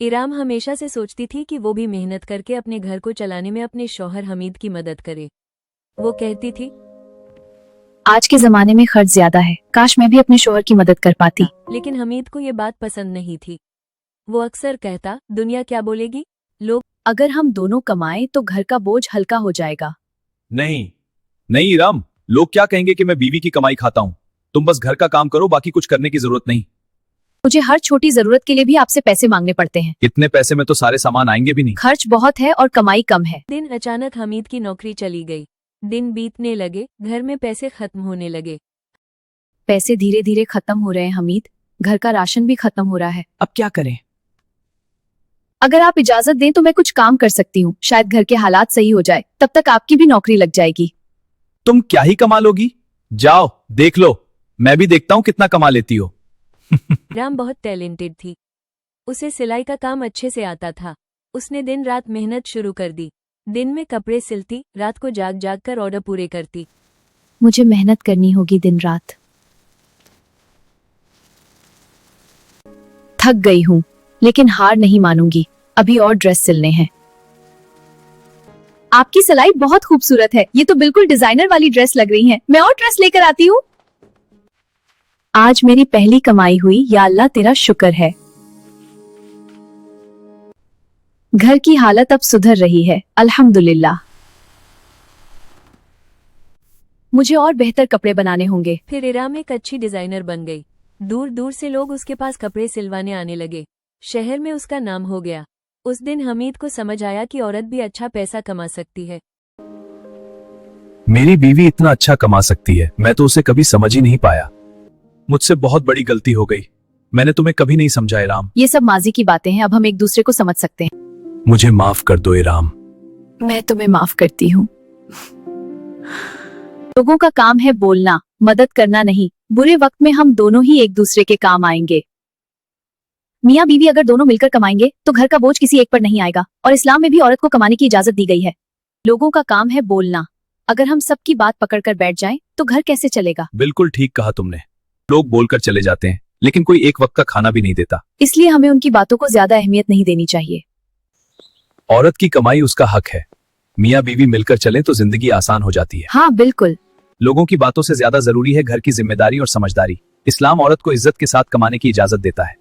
इराम हमेशा से सोचती थी कि वो भी मेहनत करके अपने घर को चलाने में अपने शौहर हमीद की मदद करे। वो कहती थी, आज के जमाने में खर्च ज्यादा है, काश मैं भी अपने शौहर की मदद कर पाती। लेकिन हमीद को ये बात पसंद नहीं थी। वो अक्सर कहता, दुनिया क्या बोलेगी, लोग अगर हम दोनों कमाएं तो घर का बोझ हल्का हो जाएगा। नहीं नहीं इराम, लोग क्या कहेंगे कि मैं बीवी की कमाई खाता हूँ। तुम बस घर का काम करो, बाकी कुछ करने की जरूरत नहीं। मुझे हर छोटी जरूरत के लिए भी आपसे पैसे मांगने पड़ते हैं। इतने पैसे में तो सारे सामान आएंगे भी नहीं। खर्च बहुत है और कमाई कम है। दिन अचानक हमीद की नौकरी चली गई। दिन बीतने लगे, घर में पैसे खत्म होने लगे। पैसे धीरे धीरे खत्म हो रहे हैं हमीद, घर का राशन भी खत्म हो रहा है। अब क्या करें? अगर आप इजाजत दें तो मैं कुछ काम कर सकती हूँ, शायद घर के हालात सही हो जाए, तब तक आपकी भी नौकरी लग जाएगी। तुम क्या ही कमा लोगी? जाओ देख लो, मैं भी देखता हूँ कितना कमा लेती हो। राम बहुत टैलेंटेड थी। उसे सिलाई का काम अच्छे से आता था। उसने दिन रात मेहनत शुरू कर दी। दिन में कपड़े सिलती, रात को जाग जाग कर ऑर्डर पूरे करती। मुझे मेहनत करनी होगी दिन रात। थक गई हूँ, लेकिन हार नहीं मानूंगी। अभी और ड्रेस सिलने हैं। आपकी सिलाई बहुत खूबसूरत है, ये तो बिल्कुल डिजाइनर वाली ड्रेस लग रही है। मैं और ड्रेस लेकर आती हूँ। आज मेरी पहली कमाई हुई, या अल्लाह तेरा शुक्र है। घर की हालत अब सुधर रही है, अल्हम्दुलिल्लाह। मुझे और बेहतर कपड़े बनाने होंगे। फिर इराम एक अच्छी डिजाइनर बन गई। दूर दूर से लोग उसके पास कपड़े सिलवाने आने लगे। शहर में उसका नाम हो गया। उस दिन हमीद को समझ आया कि औरत भी अच्छा पैसा कमा सकती है। मेरी बीवी इतना अच्छा कमा सकती है, मैं तो उसे कभी समझ ही नहीं पाया। मुझसे बहुत बड़ी गलती हो गई। मैंने तुम्हें कभी नहीं समझा इराम। ये सब माजी की बातें हैं, अब हम एक दूसरे को समझ सकते हैं। मुझे माफ कर दो इराम। मैं तुम्हें माफ करती हूँ। लोगों का काम है बोलना, मदद करना नहीं। बुरे वक्त में हम दोनों ही एक दूसरे के काम आएंगे। मियाँ बीवी अगर दोनों मिलकर कमाएंगे तो घर का बोझ किसी एक पर नहीं आएगा, और इस्लाम में भी औरत को कमाने की इजाजत दी गई है। लोगों का काम है बोलना। अगर हम सबकी बात पकड़कर बैठ जाएं तो घर कैसे चलेगा? बिल्कुल ठीक कहा तुमने। लोग बोलकर चले जाते हैं, लेकिन कोई एक वक्त का खाना भी नहीं देता। इसलिए हमें उनकी बातों को ज्यादा अहमियत नहीं देनी चाहिए। औरत की कमाई उसका हक है। मियाँ बीवी मिलकर चलें तो जिंदगी आसान हो जाती है। हाँ बिल्कुल। लोगों की बातों से ज्यादा जरूरी है घर की जिम्मेदारी और समझदारी। इस्लाम औरत को इज्जत के साथ कमाने की इजाजत देता है।